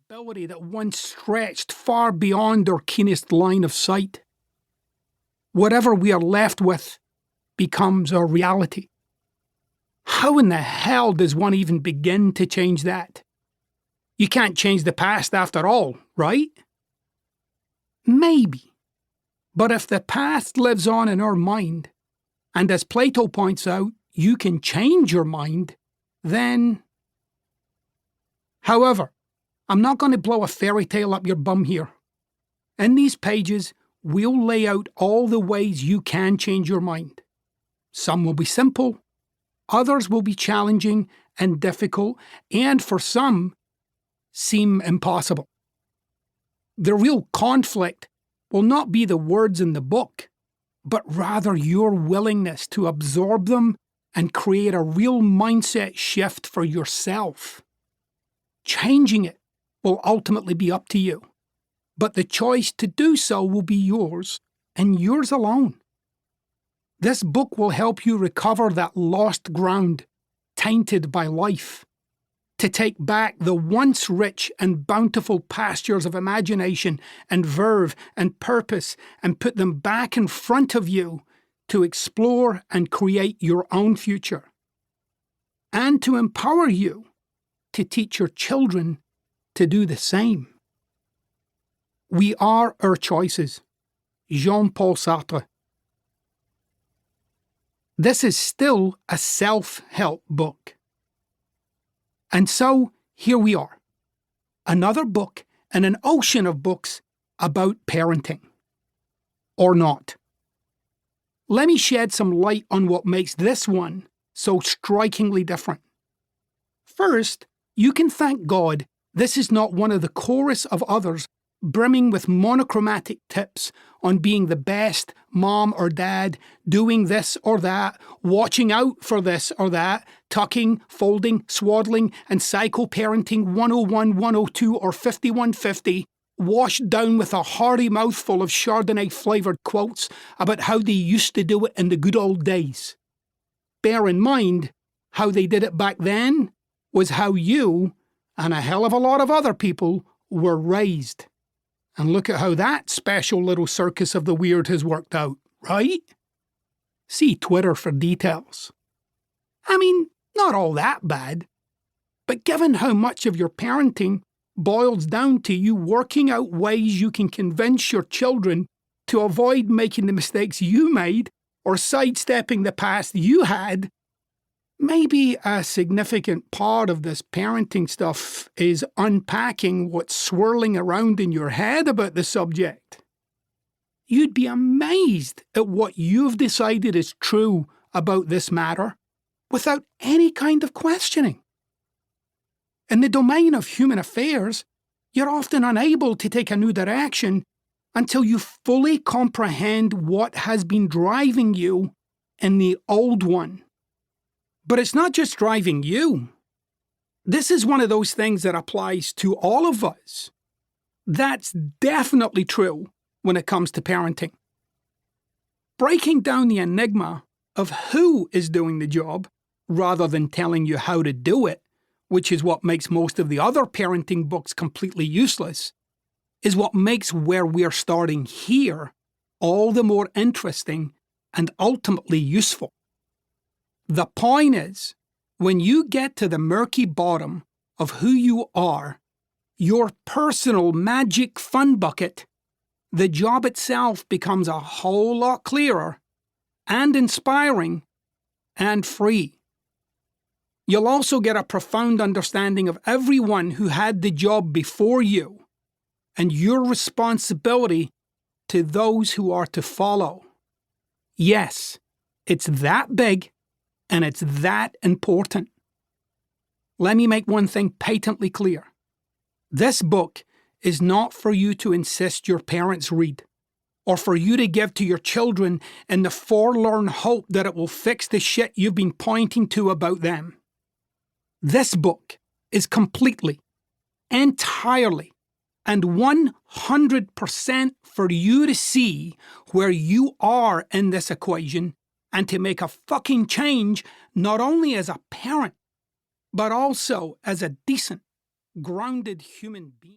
possibility that once stretched far beyond our keenest line of sight. Whatever we are left with becomes our reality. How in the hell does one even begin to change that? You can't change the past after all, right? Maybe. But if the past lives on in our mind, and as Plato points out, you can change your mind, then... However, I'm not going to blow a fairy tale up your bum here. In these pages, we'll lay out all the ways you can change your mind. Some will be simple, others will be challenging and difficult, and for some, seem impossible. The real conflict will not be the words in the book, but rather your willingness to absorb them and create a real mindset shift for yourself. Changing it will ultimately be up to you, but the choice to do so will be yours and yours alone. This book will help you recover that lost ground, tainted by life, to take back the once rich and bountiful pastures of imagination and verve and purpose and put them back in front of you to explore and create your own future, and to empower you to teach your children to do the same. We are our choices. Jean-Paul Sartre. This is still a self-help book. And so, here we are. Another book in an ocean of books about parenting. Or not. Let me shed some light on what makes this one so strikingly different. First, you can thank God this is not one of the chorus of others brimming with monochromatic tips on being the best mom or dad, doing this or that, watching out for this or that, tucking, folding, swaddling, and psycho-parenting 101, 102, or 5150, washed down with a hearty mouthful of Chardonnay-flavoured quotes about how they used to do it in the good old days. Bear in mind, how they did it back then was how you, and a hell of a lot of other people, were raised. And look at how that special little circus of the weird has worked out, right? See Twitter for details. I mean, not all that bad. But given how much of your parenting boils down to you working out ways you can convince your children to avoid making the mistakes you made or sidestepping the past you had, maybe a significant part of this parenting stuff is unpacking what's swirling around in your head about the subject. You'd be amazed at what you've decided is true about this matter without any kind of questioning. In the domain of human affairs, you're often unable to take a new direction until you fully comprehend what has been driving you in the old one. But it's not just driving you. This is one of those things that applies to all of us. That's definitely true when it comes to parenting. Breaking down the enigma of who is doing the job, rather than telling you how to do it, which is what makes most of the other parenting books completely useless, is what makes where we're starting here all the more interesting and ultimately useful. The point is, when you get to the murky bottom of who you are, your personal magic fun bucket, the job itself becomes a whole lot clearer and inspiring and free. You'll also get a profound understanding of everyone who had the job before you and your responsibility to those who are to follow. Yes, it's that big. And it's that important. Let me make one thing patently clear. This book is not for you to insist your parents read, or for you to give to your children in the forlorn hope that it will fix the shit you've been pointing to about them. This book is completely, entirely, and 100% for you to see where you are in this equation and to make a fucking change not only as a parent, but also as a decent, grounded human being.